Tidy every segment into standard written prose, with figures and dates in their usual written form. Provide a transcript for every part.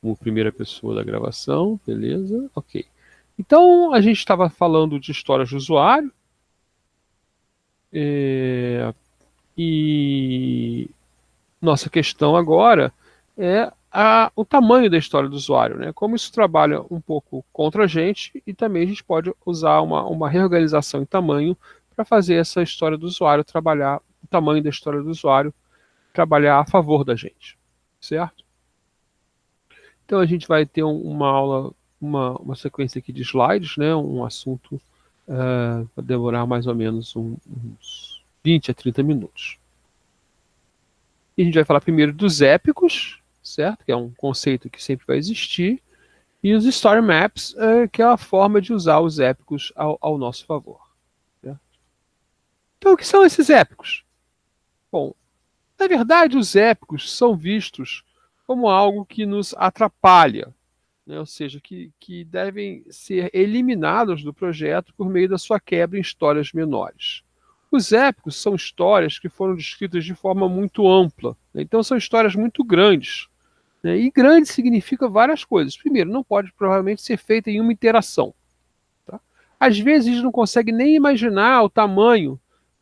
como primeira pessoa da gravação, beleza, ok. Então, a gente estava falando de histórias de usuário, e nossa questão agora é o tamanho da história do usuário, né? Como isso trabalha um pouco contra a gente e também a gente pode usar uma reorganização em tamanho para fazer essa história do usuário trabalhar, o tamanho da história do usuário trabalhar a favor da gente, certo? Então a gente vai ter uma aula, uma sequência aqui de slides, né? Um assunto vai demorar mais ou menos uns 20 a 30 minutos. E a gente vai falar primeiro dos épicos, certo? Que é um conceito que sempre vai existir. E os story maps, que é a forma de usar os épicos ao nosso favor. Certo? Então, o que são esses épicos? Bom, na verdade, os épicos são vistos como algo que nos atrapalha, né? Ou seja, que devem ser eliminados do projeto por meio da sua quebra em histórias menores. Os épicos são histórias que foram descritas de forma muito ampla, né? Então são histórias muito grandes, né? E grande significa várias coisas. Primeiro, não pode provavelmente ser feita em uma interação. Tá? Às vezes a gente não consegue nem imaginar o tamanho,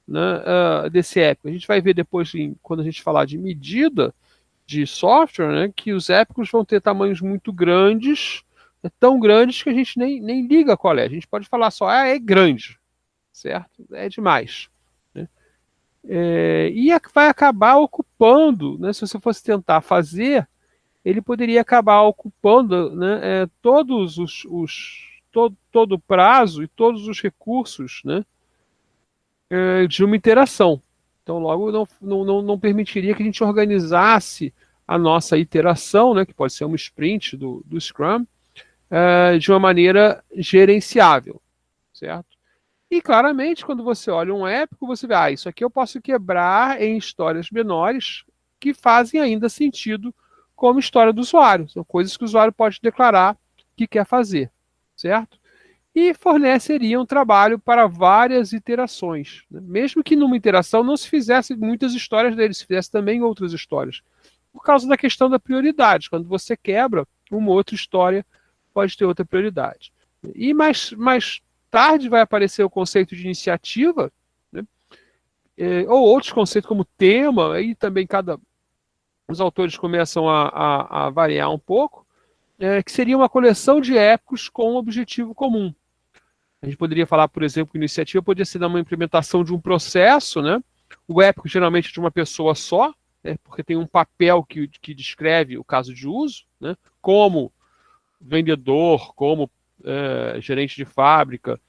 né, desse épico. A gente vai ver depois, quando a gente falar de medida de software, né, que os épicos vão ter tamanhos muito grandes, tão grandes que a gente nem liga qual é. A gente pode falar só, é grande, certo? É demais. Né? E vai acabar ocupando, né, se você fosse tentar fazer, ele poderia acabar ocupando, né, todos todo o prazo e todos os recursos, né, de uma interação. Então, logo, não permitiria que a gente organizasse a nossa iteração, né, que pode ser uma sprint do Scrum, de uma maneira gerenciável, certo? E claramente, quando você olha um épico, você vê, isso aqui eu posso quebrar em histórias menores que fazem ainda sentido como história do usuário. São coisas que o usuário pode declarar que quer fazer, certo? E forneceriam trabalho para várias iterações, né? Mesmo que numa iteração não se fizesse muitas histórias dele, se fizesse também outras histórias. Por causa da questão da prioridade. Quando você quebra, uma outra história pode ter outra prioridade. E mais tarde vai aparecer o conceito de iniciativa, né? Ou outros conceitos como tema, aí também os autores começam a variar um pouco, que seria uma coleção de épicos com um objetivo comum. A gente poderia falar, por exemplo, que iniciativa poderia ser uma implementação de um processo, né? O épico geralmente é de uma pessoa só, né? Porque tem um papel que descreve o caso de uso, né? Como vendedor, como gerente de fábrica,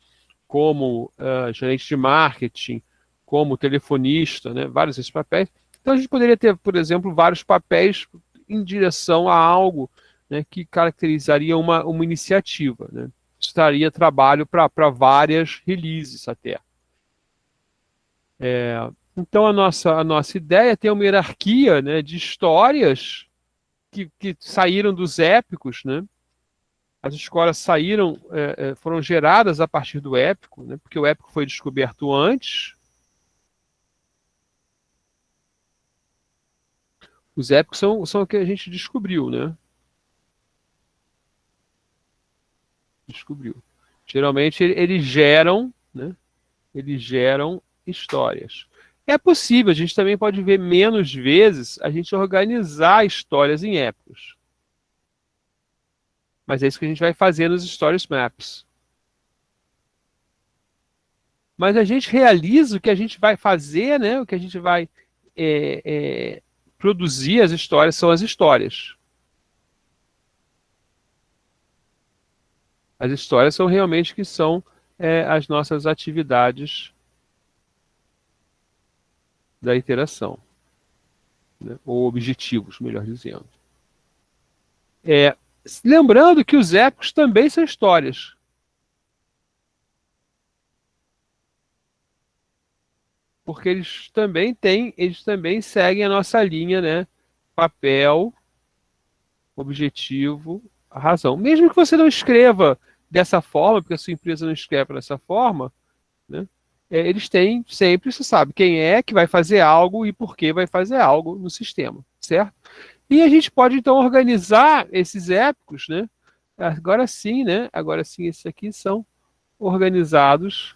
como gerente de marketing, como telefonista, né? Vários desses papéis. Então a gente poderia ter, por exemplo, vários papéis em direção a algo, né, que caracterizaria uma iniciativa, né? Isso daria trabalho para várias releases até. Então a nossa ideia é ter uma hierarquia, né, de histórias que saíram dos épicos, né? As escolas saíram, foram geradas a partir do épico, né? Porque o épico foi descoberto antes. Os épicos são o que a gente descobriu, né? Descobriu. Geralmente eles geram, né? Eles geram histórias. É possível, a gente também pode ver menos vezes a gente organizar histórias em épicos. Mas é isso que a gente vai fazer nos Stories Maps. Mas a gente realiza o que a gente vai fazer, né? O que a gente vai produzir, as histórias são as histórias. As histórias são realmente que são as nossas atividades da iteração, né? Ou objetivos, melhor dizendo. Lembrando que os épicos também são histórias. Porque eles também seguem a nossa linha, né? Papel, objetivo, a razão. Mesmo que você não escreva dessa forma, porque a sua empresa não escreve dessa forma, né? Eles têm sempre, você sabe, quem é que vai fazer algo e por que vai fazer algo no sistema, certo? E a gente pode, então, organizar esses épicos, né? Agora sim, né? Agora sim, esses aqui são organizados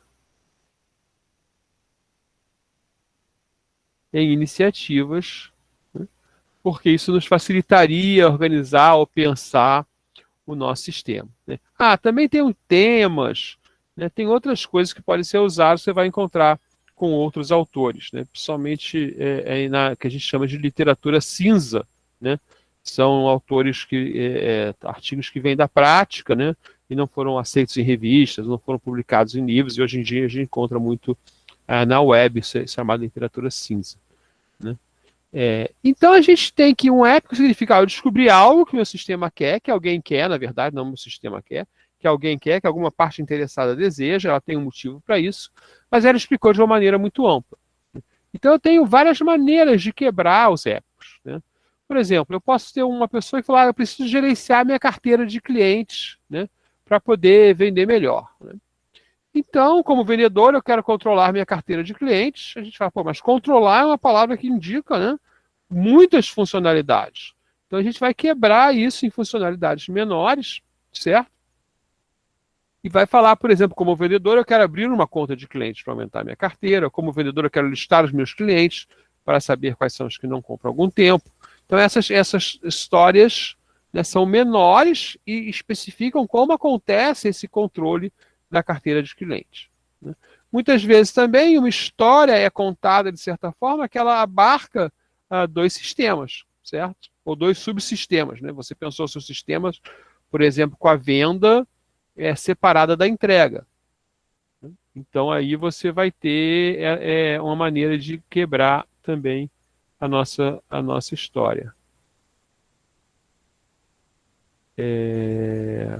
em iniciativas, né? Porque isso nos facilitaria organizar ou pensar o nosso sistema, né? Ah, também tem temas, né? Tem outras coisas que podem ser usadas, você vai encontrar com outros autores, né? Principalmente que a gente chama de literatura cinza, né? São autores artigos que vêm da prática, né? E não foram aceitos em revistas, não foram publicados em livros, e hoje em dia a gente encontra muito na web, isso é chamado de literatura cinza, né? Então a gente tem que um épico significa eu descobri algo que o meu sistema quer, que alguém quer, na verdade, não o meu sistema quer, que alguém quer, que alguma parte interessada deseja, ela tem um motivo para isso, mas ela explicou de uma maneira muito ampla. Então eu tenho várias maneiras de quebrar os épicos, né? Por exemplo, eu posso ter uma pessoa que fala, eu preciso gerenciar minha carteira de clientes, né, para poder vender melhor, né? Então, como vendedor, eu quero controlar minha carteira de clientes. A gente fala, pô, mas controlar é uma palavra que indica, né, muitas funcionalidades. Então a gente vai quebrar isso em funcionalidades menores, certo? E vai falar, por exemplo, como vendedor, eu quero abrir uma conta de clientes para aumentar minha carteira. Como vendedor, eu quero listar os meus clientes para saber quais são os que não compram há algum tempo. Então essas histórias, né, são menores e especificam como acontece esse controle da carteira de clientes, né? Muitas vezes também uma história é contada de certa forma que ela abarca dois sistemas, certo? Ou dois subsistemas, né? Você pensou seus sistemas, por exemplo, com a venda separada da entrega. Então aí você vai ter uma maneira de quebrar também a nossa história. É...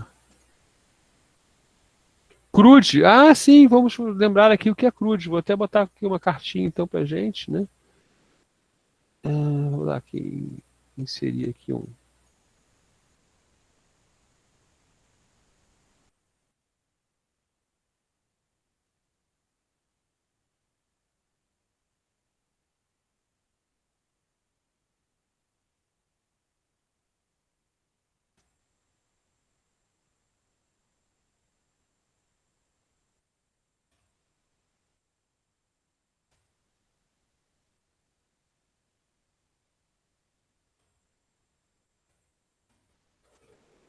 CRUD. Ah, sim, vamos lembrar aqui o que é CRUD. Vou até botar aqui uma cartinha então para gente, né? Vou dar aqui, inserir aqui um.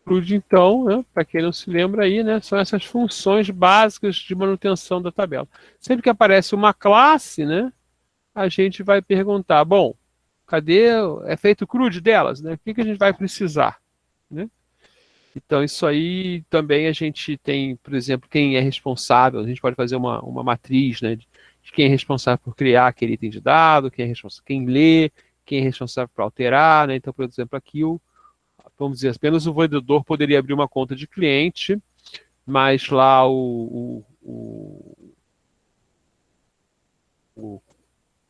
CRUD, então, né, para quem não se lembra aí, né, são essas funções básicas de manutenção da tabela. Sempre que aparece uma classe, né, a gente vai perguntar, bom, cadê, é feito o CRUD delas, né? O que a gente vai precisar, né? Então, isso aí também a gente tem, por exemplo, quem é responsável, a gente pode fazer uma matriz, né, de quem é responsável por criar aquele item de dado, quem é responsável, quem lê, quem é responsável por alterar, né? Então, por exemplo, aqui vamos dizer, apenas o vendedor poderia abrir uma conta de cliente, mas lá o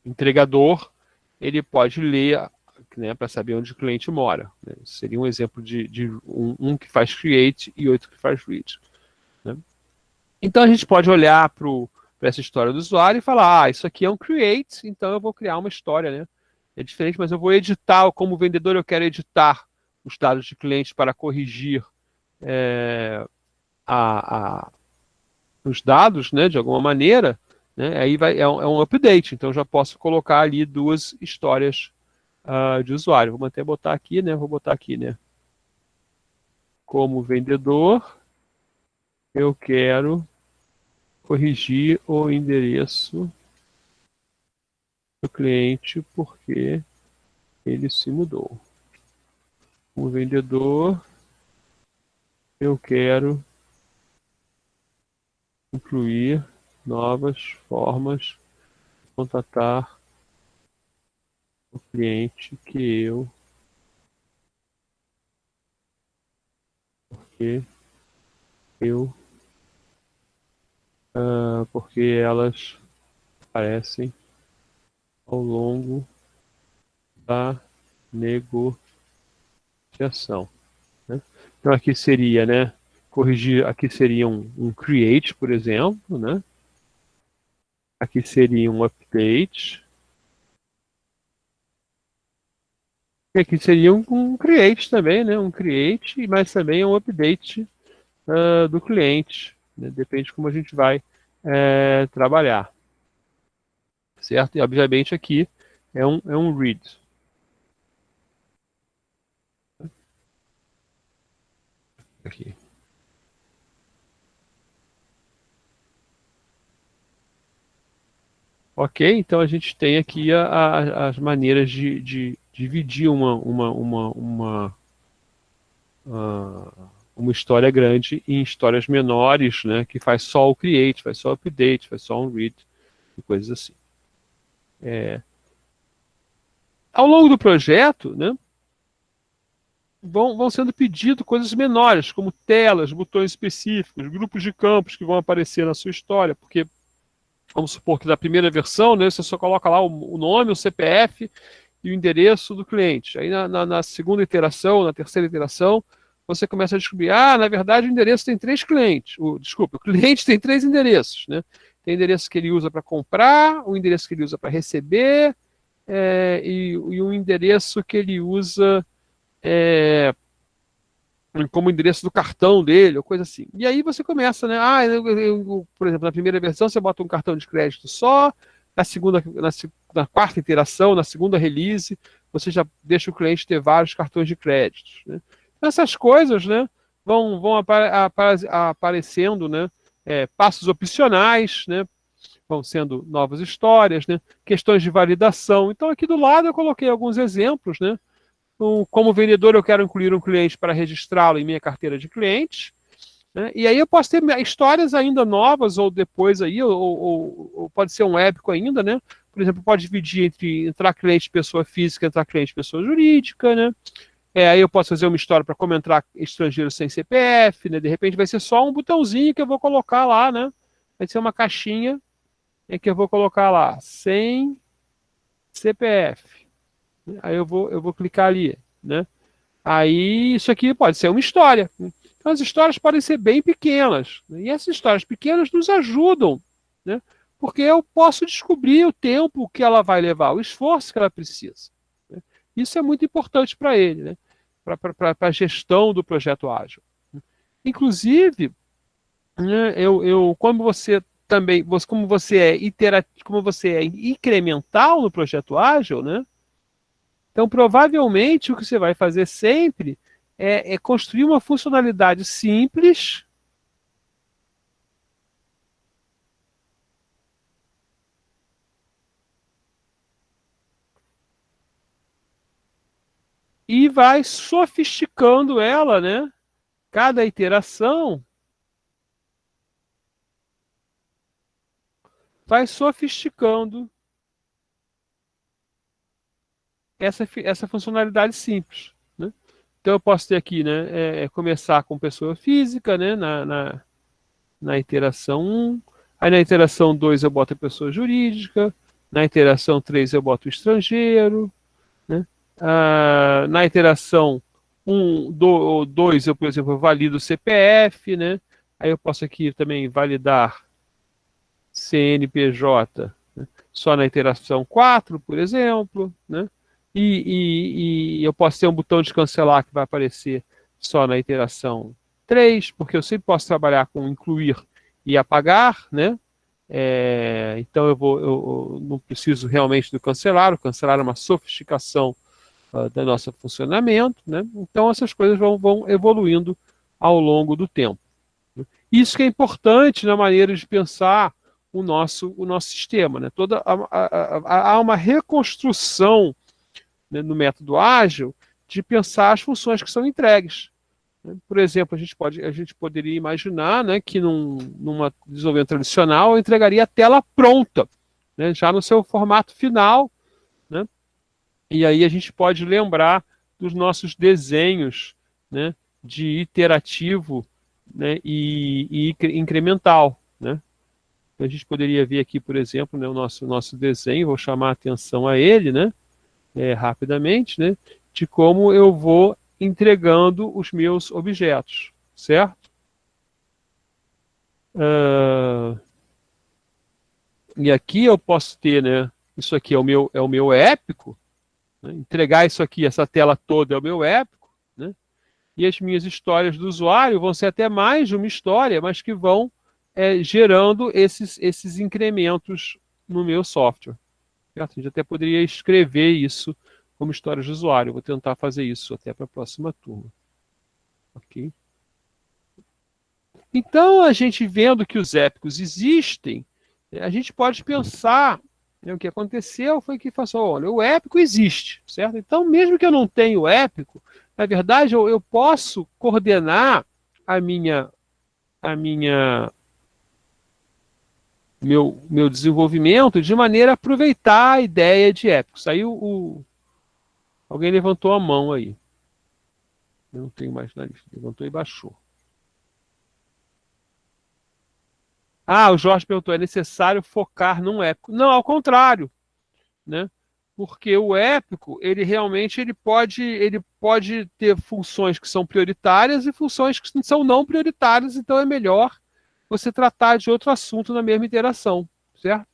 entregador, ele pode ler, né, para saber onde o cliente mora, né? Seria um exemplo de um que faz create e outro que faz read, né? Então a gente pode olhar para essa história do usuário e falar, isso aqui é um create, então eu vou criar uma história, né? É diferente, mas eu vou editar, como vendedor eu quero editar os dados de cliente para corrigir a, a, os dados, né, de alguma maneira, né, aí é um update, então eu já posso colocar ali duas histórias de usuário. Vamos até botar aqui, né? Vou botar aqui, né? Como vendedor, eu quero corrigir o endereço do cliente porque ele se mudou. Como vendedor, eu quero incluir novas formas de contatar o cliente que eu porque elas aparecem ao longo da negociação, né? Então aqui seria, né? Corrigir, aqui seria um create, por exemplo, né? Aqui seria um update. E aqui seria um create também, né? Um create, mas também um update do cliente, né? Depende de como a gente vai trabalhar, certo? E obviamente aqui é um read. Aqui. Ok, então a gente tem aqui as maneiras de dividir uma história grande em histórias menores, né, que faz só o create, faz só o update, faz só um read e coisas assim. Ao longo do projeto, né, vão sendo pedidos coisas menores, como telas, botões específicos, grupos de campos que vão aparecer na sua história, porque vamos supor que da primeira versão, né, você só coloca lá o nome, o CPF e o endereço do cliente. Aí na segunda iteração, na terceira iteração, você começa a descobrir, na verdade o endereço tem três clientes. Desculpa, o cliente tem três endereços, né? Tem o endereço que ele usa para comprar, o endereço que ele usa para receber, e um endereço que ele usa como endereço do cartão dele, ou coisa assim. E aí você começa, né? Por exemplo, na primeira versão você bota um cartão de crédito só, na segunda, na quarta iteração, na segunda release, você já deixa o cliente ter vários cartões de crédito, né? Então, essas coisas, né, vão aparecendo, né, passos opcionais, né, vão sendo novas histórias, né, questões de validação. Então, aqui do lado eu coloquei alguns exemplos, né? Como vendedor, eu quero incluir um cliente para registrá-lo em minha carteira de clientes, né? E aí eu posso ter histórias ainda novas, ou depois aí, ou pode ser um épico ainda, né? Por exemplo, pode dividir entre entrar cliente pessoa física e entrar cliente pessoa jurídica, né? Aí eu posso fazer uma história para como entrar estrangeiro sem CPF, né? De repente vai ser só um botãozinho que eu vou colocar lá, né? Vai ser uma caixinha que eu vou colocar lá, sem CPF. Aí eu vou clicar ali, né? Aí isso aqui pode ser uma história. Então as histórias podem ser bem pequenas, né? E essas histórias pequenas nos ajudam, né? Porque eu posso descobrir o tempo que ela vai levar, o esforço que ela precisa, né? Isso é muito importante para ele, né? Para a gestão do projeto ágil. Inclusive, né, como você também, como você é como você é incremental no projeto ágil, né? Então, provavelmente, o que você vai fazer sempre é construir uma funcionalidade simples e vai sofisticando ela, né? Cada iteração vai sofisticando essa funcionalidade simples, né? Então, eu posso ter aqui, né? Começar com pessoa física, né? Na iteração 1. Aí na iteração 2 eu boto a pessoa jurídica. Na iteração 3 eu boto o estrangeiro, né? Na iteração 2, eu, por exemplo, valido o CPF, né? Aí eu posso aqui também validar CNPJ, né? Só na iteração 4, por exemplo, né? E eu posso ter um botão de cancelar que vai aparecer só na iteração 3, porque eu sempre posso trabalhar com incluir e apagar, né? Então eu não preciso realmente do cancelar. O cancelar é uma sofisticação do nosso funcionamento, né? Então essas coisas vão evoluindo ao longo do tempo. Isso que é importante na maneira de pensar o nosso sistema, né? Há uma reconstrução, né, no método ágil de pensar as funções que são entregues, né? Por exemplo, a gente poderia imaginar, né, que numa desenvolvimento tradicional eu entregaria a tela pronta, né, já no seu formato final, né? E aí a gente pode lembrar dos nossos desenhos, né, de iterativo, né, e incremental, né? A gente poderia ver aqui, por exemplo, né, o nosso desenho, vou chamar a atenção a ele, né, rapidamente, né, de como eu vou entregando os meus objetos, certo? Ah, e aqui eu posso ter, né, isso aqui é o meu épico, né? Entregar isso aqui, essa tela toda é o meu épico, né? E as minhas histórias do usuário vão ser até mais de uma história, mas que vão gerando esses incrementos no meu software. Certo? A gente até poderia escrever isso como histórias de usuário. Vou tentar fazer isso até para a próxima turma. Ok? Então, a gente vendo que os épicos existem, a gente pode pensar, né, o que aconteceu foi que falou, olha, o épico existe, certo? Então, mesmo que eu não tenha o épico, na verdade, eu posso coordenar a minha meu desenvolvimento de maneira a aproveitar a ideia de épicos. Aí alguém levantou a mão aí. Eu não tenho mais na lista. Levantou e baixou. Ah, o Jorge perguntou, é necessário focar num épico? Não, ao contrário, né? Porque o épico, ele realmente ele pode ter funções que são prioritárias e funções que são não prioritárias, então é melhor você tratar de outro assunto na mesma interação, certo?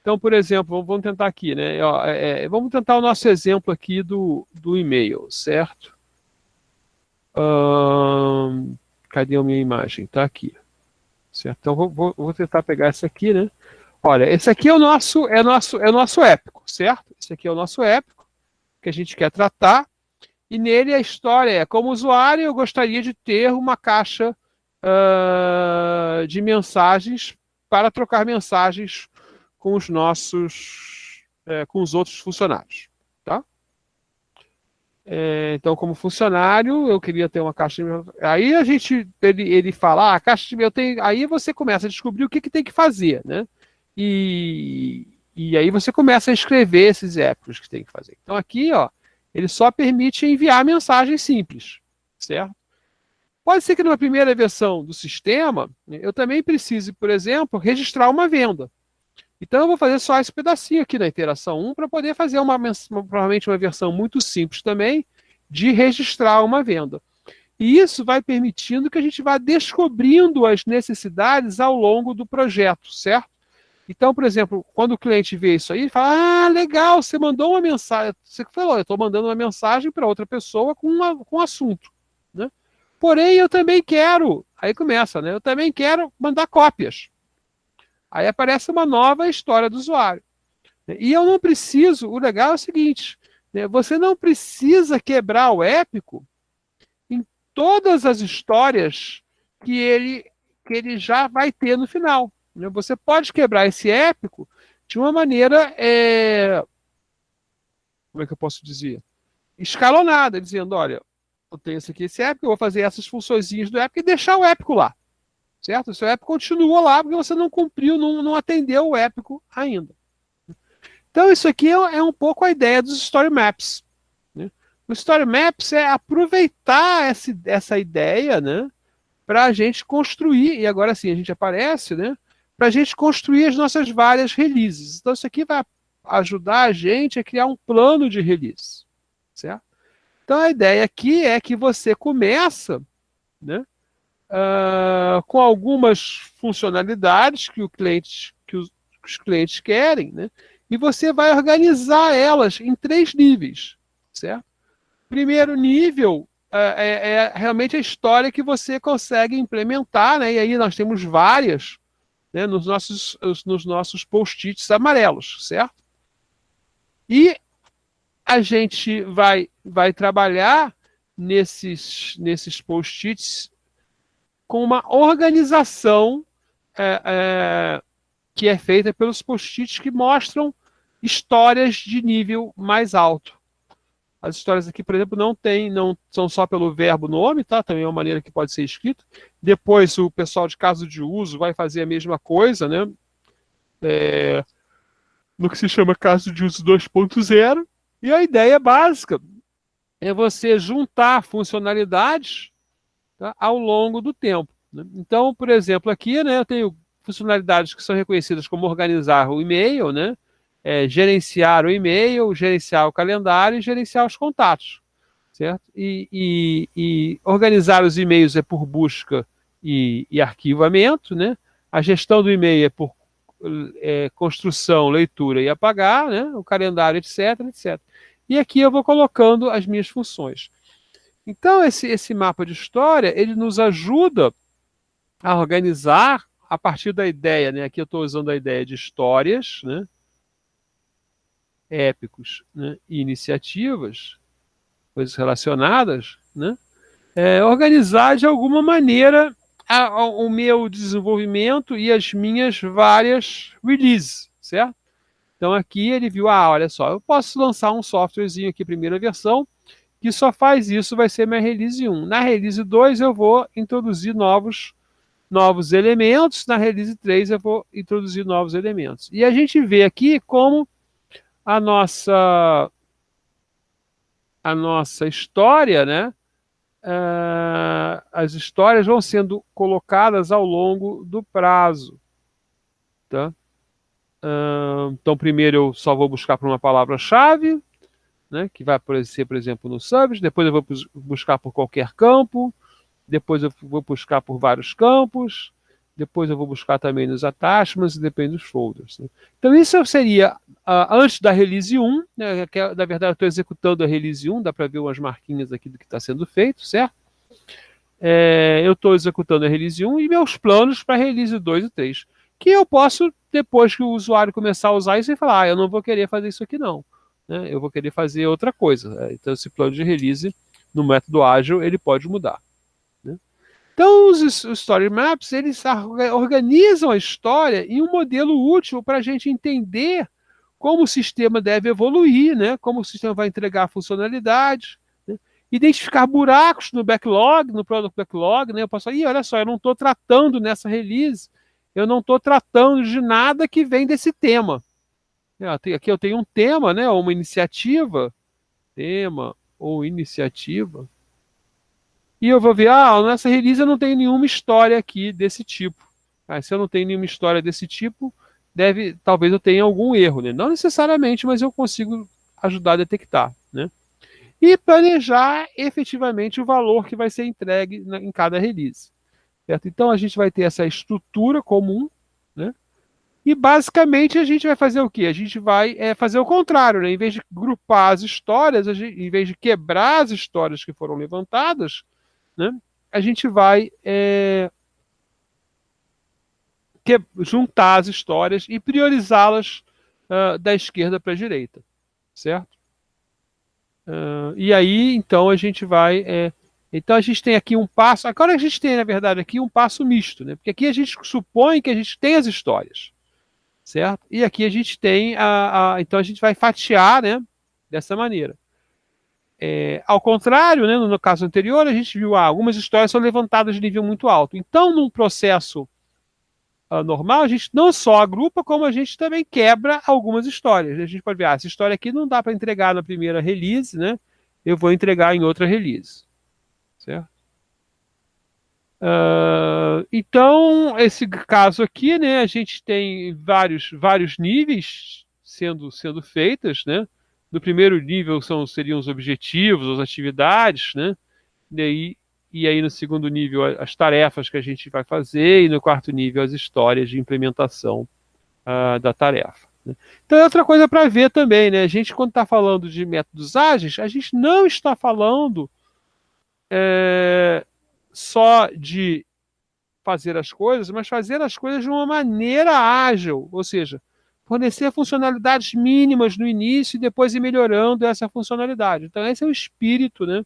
Então, por exemplo, vamos tentar aqui, né? Ó, vamos tentar o nosso exemplo aqui do e-mail, certo? Cadê a minha imagem? Está aqui, certo? Então, vou tentar pegar essa aqui, né? Olha, esse aqui é o nosso épico, certo? Esse aqui é o nosso épico que a gente quer tratar. E nele a história é, como usuário, eu gostaria de ter uma caixa de mensagens para trocar mensagens com os com os outros funcionários, tá? Então, como funcionário, eu queria ter uma caixa de e-mail. Aí ele fala, a caixa de e-mail tem. Aí você começa a descobrir o que tem que fazer, né? E aí você começa a escrever esses épicos que tem que fazer. Então aqui, ó, ele só permite enviar mensagens simples, certo? Pode ser que numa primeira versão do sistema, eu também precise, por exemplo, registrar uma venda. Então eu vou fazer só esse pedacinho aqui na interação 1 para poder fazer provavelmente uma versão muito simples também de registrar uma venda. E isso vai permitindo que a gente vá descobrindo as necessidades ao longo do projeto, certo? Então, por exemplo, quando o cliente vê isso aí, ele fala: ah, legal, você mandou uma mensagem. Você falou, eu estou mandando uma mensagem para outra pessoa com um assunto, né? Porém, eu também quero. Aí começa, né? Eu também quero mandar cópias. Aí aparece uma nova história do usuário. E eu não preciso. O legal é o seguinte: né, você não precisa quebrar o épico em todas as histórias que ele já vai ter no final. Né? Você pode quebrar esse épico de uma maneira, como é que eu posso dizer? Escalonada, dizendo, olha, eu tenho esse épico, eu vou fazer essas funçõezinhas do épico e deixar o épico lá. Certo? O seu épico continua lá porque você não cumpriu, não atendeu o épico ainda. Então, isso aqui é um pouco a ideia dos Story Maps. Né? O Story Maps é aproveitar essa ideia, né, para a gente construir, e agora sim a gente aparece, né, para a gente construir as nossas várias releases. Então, isso aqui vai ajudar a gente a criar um plano de release. Certo? Então, a ideia aqui é que você começa, né, com algumas funcionalidades que os clientes querem, né? E você vai organizar elas em 3 níveis, certo? Primeiro nível é realmente a história que você consegue implementar, né? E aí nós temos várias, né, nos nossos post-its amarelos, certo? E a gente vai trabalhar nesses post-its com uma organização que é feita pelos post-its que mostram histórias de nível mais alto. As histórias aqui, por exemplo, não são só pelo verbo nome, tá? Também é uma maneira que pode ser escrito. Depois o pessoal de caso de uso vai fazer a mesma coisa, né? No que se chama caso de uso 2.0. E a ideia básica é você juntar funcionalidades, tá, ao longo do tempo. Né? Então, por exemplo, aqui, né, eu tenho funcionalidades que são reconhecidas como organizar o e-mail, né, gerenciar o e-mail, gerenciar o calendário e gerenciar os contatos. Certo? E organizar os e-mails é por busca e arquivamento, né? A gestão do e-mail é por construção, leitura e apagar, né? O calendário, etc, etc. e aqui eu vou colocando as minhas funções. Então, esse mapa de história, ele nos ajuda a organizar a partir da ideia, né? Aqui eu estou usando a ideia de histórias, né? Épicos, né? E iniciativas, coisas relacionadas, né? Organizar de alguma maneira o meu desenvolvimento e as minhas várias releases, certo? Então aqui ele viu, olha só, eu posso lançar um softwarezinho aqui, primeira versão, que só faz isso, vai ser minha release 1. Na release 2 eu vou introduzir novos elementos, na release 3 eu vou introduzir novos elementos. E a gente vê aqui como a nossa história, né? As histórias vão sendo colocadas ao longo do prazo. Tá? Então, primeiro eu só vou buscar por uma palavra-chave, né, que vai aparecer, por exemplo, no subs, depois eu vou buscar por qualquer campo, depois eu vou buscar por vários campos, depois eu vou buscar também nos attachments e depende dos folders. Né? Então, isso seria antes da release 1, né, que na verdade eu estou executando a release 1, dá para ver umas marquinhas aqui do que está sendo feito, certo? Eu estou executando a release 1 e meus planos para a release 2 e 3. Que eu posso, depois que o usuário começar a usar isso, ele falar, eu não vou querer fazer isso aqui não. Né? Eu vou querer fazer outra coisa. Então esse plano de release, no método ágil, ele pode mudar. Né? Então os Story Maps, eles organizam a história em um modelo útil para a gente entender como o sistema deve evoluir, né? Como o sistema vai entregar funcionalidades, identificar buracos no backlog, no product backlog, né? Eu posso falar, olha só, eu não estou tratando nessa release, eu não estou tratando de nada que vem desse tema. Aqui eu tenho um tema, né? Ou uma iniciativa, tema ou iniciativa, e eu vou ver, nessa release eu não tenho nenhuma história aqui desse tipo. Se eu não tenho nenhuma história desse tipo, talvez eu tenha algum erro, né? Não necessariamente, mas eu consigo ajudar a detectar, né? E planejar efetivamente o valor que vai ser entregue em cada release. Certo? Então a gente vai ter essa estrutura comum, né? E basicamente a gente vai fazer o quê? A gente vai fazer o contrário, né? Em vez de grupar as histórias, em vez de quebrar as histórias que foram levantadas, né? A gente vai juntar as histórias e priorizá-las da esquerda para a direita, certo? E aí, então, a gente vai. Então, a gente tem aqui um passo. Agora, a gente tem, na verdade, aqui um passo misto, né? Porque aqui a gente supõe que a gente tem as histórias, certo? E aqui a gente tem. Então, a gente vai fatiar, né? Dessa maneira. Ao contrário, né, no caso anterior, a gente viu algumas histórias são levantadas de nível muito alto. Então, num processo normal, a gente não só agrupa, como a gente também quebra algumas histórias. A gente pode ver, essa história aqui não dá para entregar na primeira release, né? Eu vou entregar em outra release. Certo? Então, esse caso aqui, né, a gente tem vários níveis sendo feitas, né? No primeiro nível seriam os objetivos, as atividades, né? E aí no segundo nível as tarefas que a gente vai fazer e no quarto nível as histórias de implementação da tarefa. Né? Então é outra coisa para ver também, né? A gente quando está falando de métodos ágeis, a gente não está falando só de fazer as coisas, mas fazer as coisas de uma maneira ágil, ou seja, fornecer funcionalidades mínimas no início e depois ir melhorando essa funcionalidade. Então esse é o espírito, né,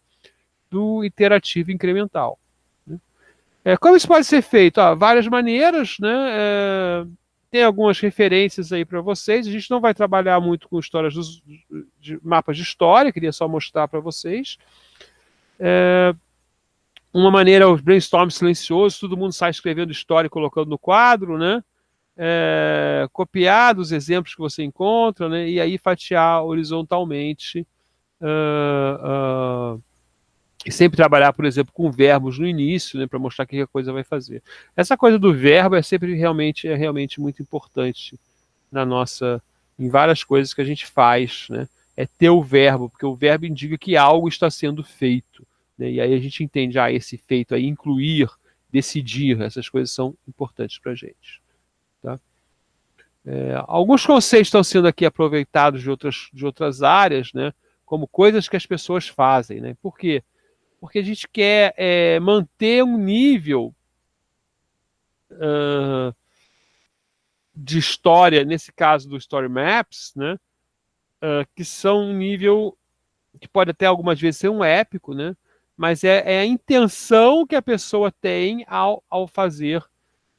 do iterativo incremental. Como isso pode ser feito? Várias maneiras, né? Tem algumas referências aí para vocês. A gente não vai trabalhar muito com histórias de mapas de história, queria só mostrar para vocês. Uma maneira é o brainstorm silencioso, todo mundo sai escrevendo história e colocando no quadro, né? Copiar dos exemplos que você encontra, né? E aí fatiar horizontalmente. E sempre trabalhar, por exemplo, com verbos no início, né, para mostrar o que a coisa vai fazer. Essa coisa do verbo é sempre realmente muito importante em várias coisas que a gente faz, né? É ter o verbo, porque o verbo indica que algo está sendo feito, né? E aí a gente entende, esse feito aí, incluir, decidir, essas coisas são importantes para a gente. Tá? Alguns conceitos estão sendo aqui aproveitados de outras áreas, né? como coisas que as pessoas fazem, né? Por quê? Porque a gente quer manter um nível uh, de história, nesse caso do Story Maps, né? Que são um nível que pode até algumas vezes ser um épico, né? Mas é a intenção que a pessoa tem ao fazer,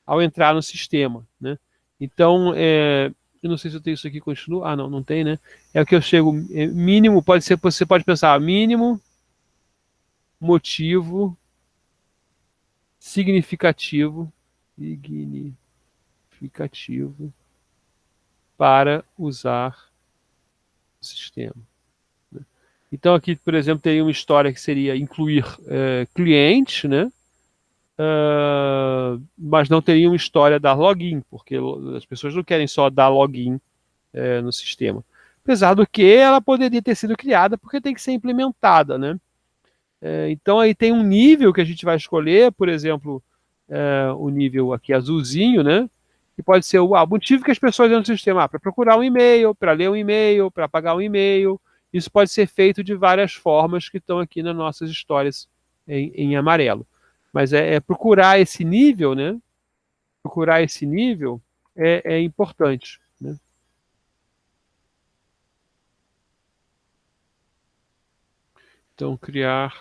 ao entrar no sistema, né? Então, eu não sei se eu tenho isso aqui, continua. Ah, não, não tem, né? É o que eu chego, mínimo, pode ser, você pode pensar, mínimo motivo significativo, significativo para usar o sistema. Então aqui, por exemplo, teria uma história que seria incluir clientes, né? Mas não teria uma história dar login, porque as pessoas não querem só dar login no sistema. Apesar do que ela poderia ter sido criada porque tem que ser implementada, né? Então aí tem um nível que a gente vai escolher, por exemplo, o nível aqui azulzinho, né? Que pode ser o motivo que as pessoas entram no sistema, para procurar um e-mail, para ler um e-mail, para pagar um e-mail. Isso pode ser feito de várias formas que estão aqui nas nossas histórias em amarelo. Mas procurar esse nível, né? Procurar esse nível é importante, né? Então, criar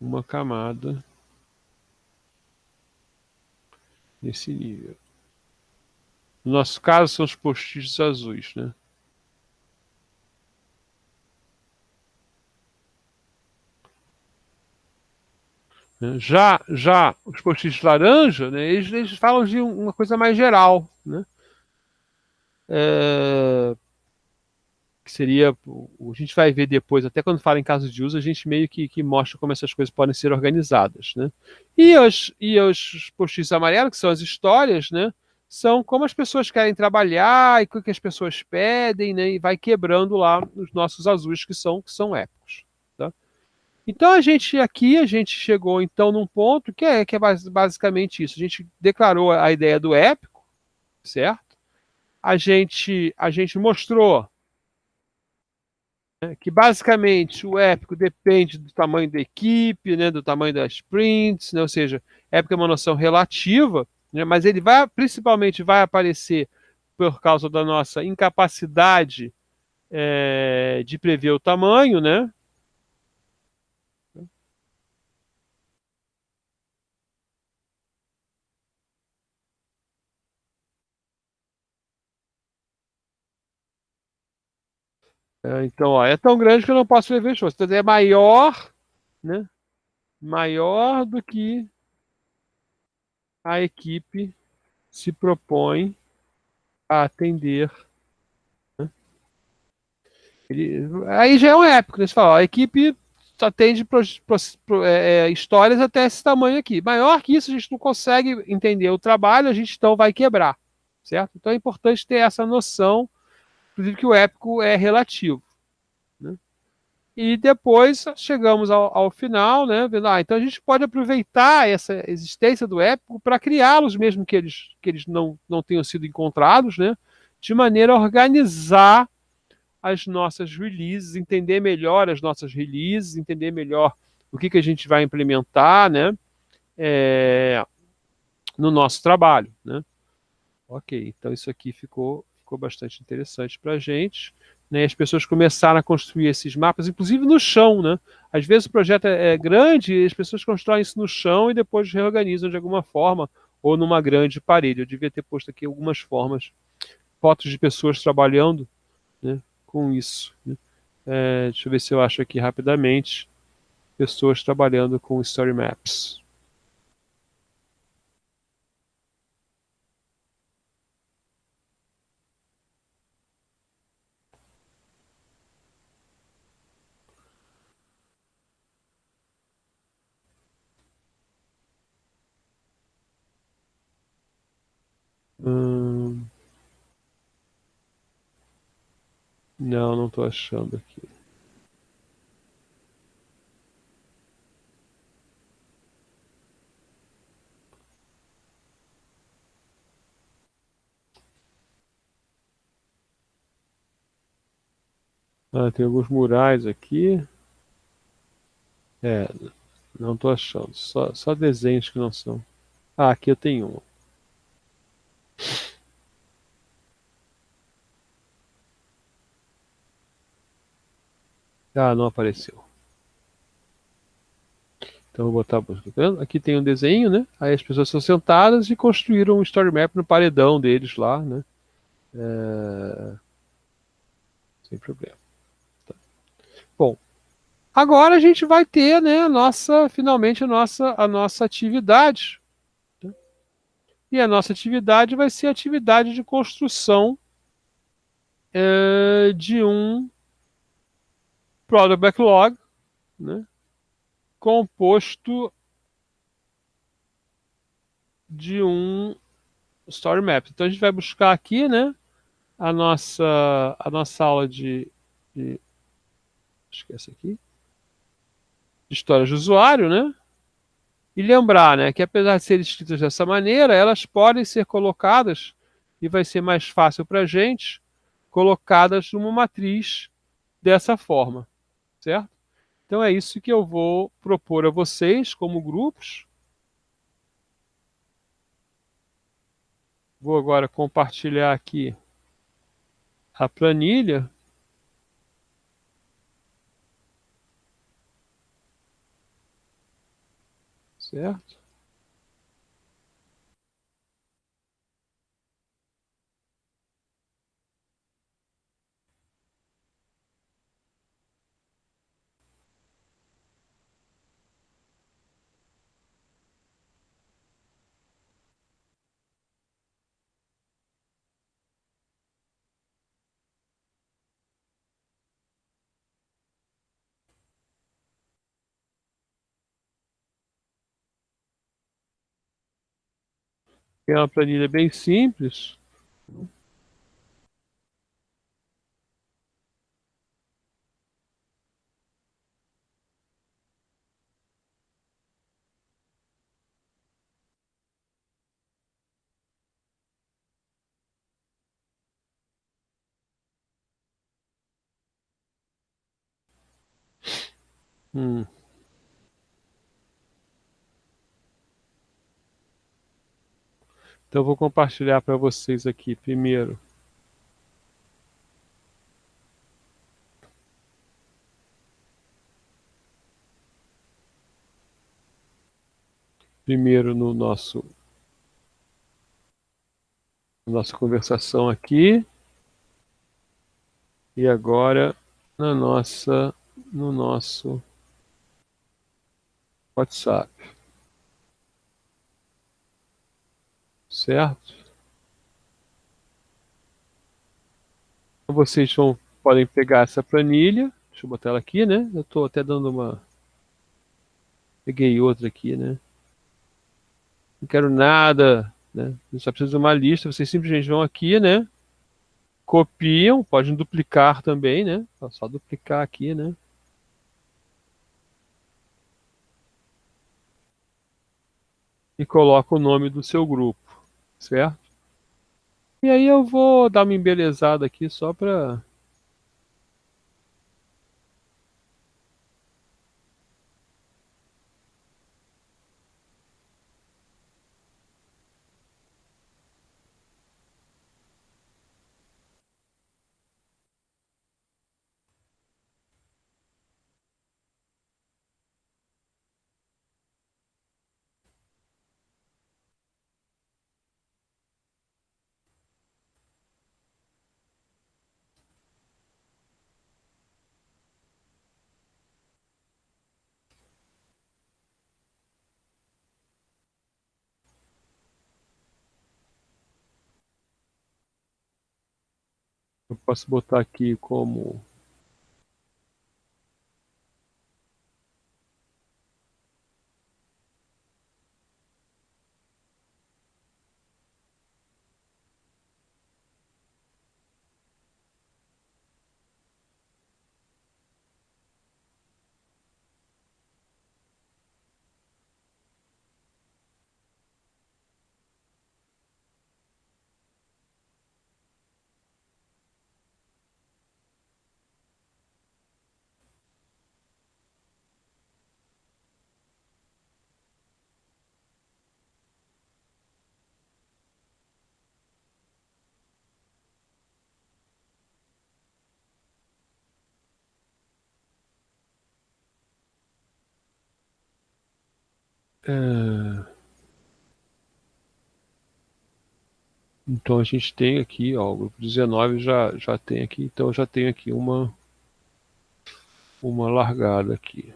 uma camada nesse nível. No nosso caso, são os post-its azuis, né? Já os post-its laranja, né, eles falam de uma coisa mais geral, né? É, que seria, a gente vai ver depois, até quando fala em caso de uso, a gente meio que mostra como essas coisas podem ser organizadas, né? E os post-its amarelos, que são as histórias, né? São como as pessoas querem trabalhar e o que as pessoas pedem, né? E vai quebrando lá os nossos azuis que são épicos, tá? Então a gente chegou então num ponto que é basicamente isso. A gente declarou a ideia do épico, certo? A gente mostrou, né, que basicamente o épico depende do tamanho da equipe, né, do tamanho das sprints, né, ou seja, épico é uma noção relativa, né, mas ele principalmente vai aparecer por causa da nossa incapacidade de prever o tamanho, né? Então, ó, é tão grande que eu não posso prever shows. Então, é maior, né? Maior do que a equipe se propõe a atender. Aí já é um épico, né? Você fala, ó, a equipe só atende histórias até esse tamanho aqui. Maior que isso, a gente não consegue entender o trabalho, a gente então vai quebrar, certo? Então é importante ter essa noção, inclusive que o épico é relativo, né? E depois chegamos ao final, né? Vendo, então a gente pode aproveitar essa existência do épico para criá-los, mesmo que eles não tenham sido encontrados, né? De maneira a organizar as nossas releases, entender melhor as nossas releases, entender melhor o que a gente vai implementar, né? é, no nosso trabalho, né? Ok, então isso aqui ficou bastante interessante para a gente, né? As pessoas começaram a construir esses mapas, inclusive no chão, né? Às vezes o projeto é grande e as pessoas constroem isso no chão e depois reorganizam de alguma forma ou numa grande parede. Eu devia ter posto aqui algumas formas, fotos de pessoas trabalhando, né, com isso, né? Deixa eu ver se eu acho aqui rapidamente pessoas trabalhando com Story Maps. Hum, não, não estou achando aqui. Ah, tem alguns murais aqui. É, não tô achando. Só desenhos que não são. Ah, aqui eu tenho um. Ah, não apareceu. Então eu vou botar a busca. Tá vendo? Aqui tem um desenho, né? Aí as pessoas são sentadas e construíram um story map no paredão deles lá, né? É, sem problema. Bom, agora a gente vai ter, né, finalmente a nossa atividade. Né? E a nossa atividade vai ser a atividade de construção de um product backlog, né, composto de um story map. Então a gente vai buscar aqui, né, a nossa aula de acho que é essa aqui, de história de usuário, né? E lembrar, né, que apesar de serem escritas dessa maneira, elas podem ser colocadas, e vai ser mais fácil para a gente, colocadas numa matriz dessa forma, certo? Então é isso que eu vou propor a vocês como grupos. Vou agora compartilhar aqui a planilha, certo? É uma planilha bem simples. Hum. Então eu vou compartilhar para vocês aqui primeiro no nossa conversação aqui e agora no nosso WhatsApp, certo? Então podem pegar essa planilha, deixa eu botar ela aqui, né? Eu estou até dando peguei outra aqui, né? Não quero nada, né? Eu só preciso de uma lista, vocês simplesmente vão aqui, né? Copiam, podem duplicar também, né? Só duplicar aqui, né? E coloca o nome do seu grupo, certo? E aí eu vou dar uma embelezada aqui só para eu posso botar aqui como É, então a gente tem aqui, ó, o grupo 19 já tem aqui, então já tem aqui uma largada aqui.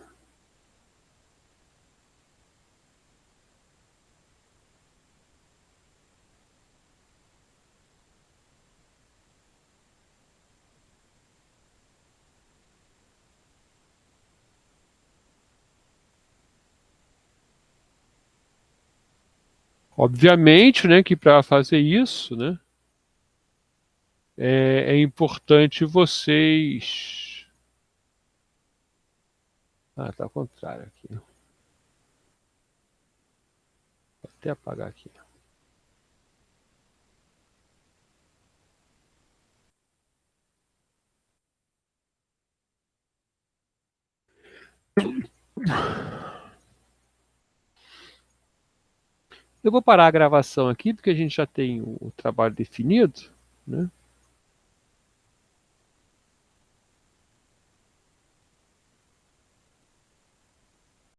Obviamente, né, que para fazer isso, né, é importante vocês. Ah, tá ao contrário aqui. Vou até apagar aqui. Eu vou parar a gravação aqui, porque a gente já tem o trabalho definido, né?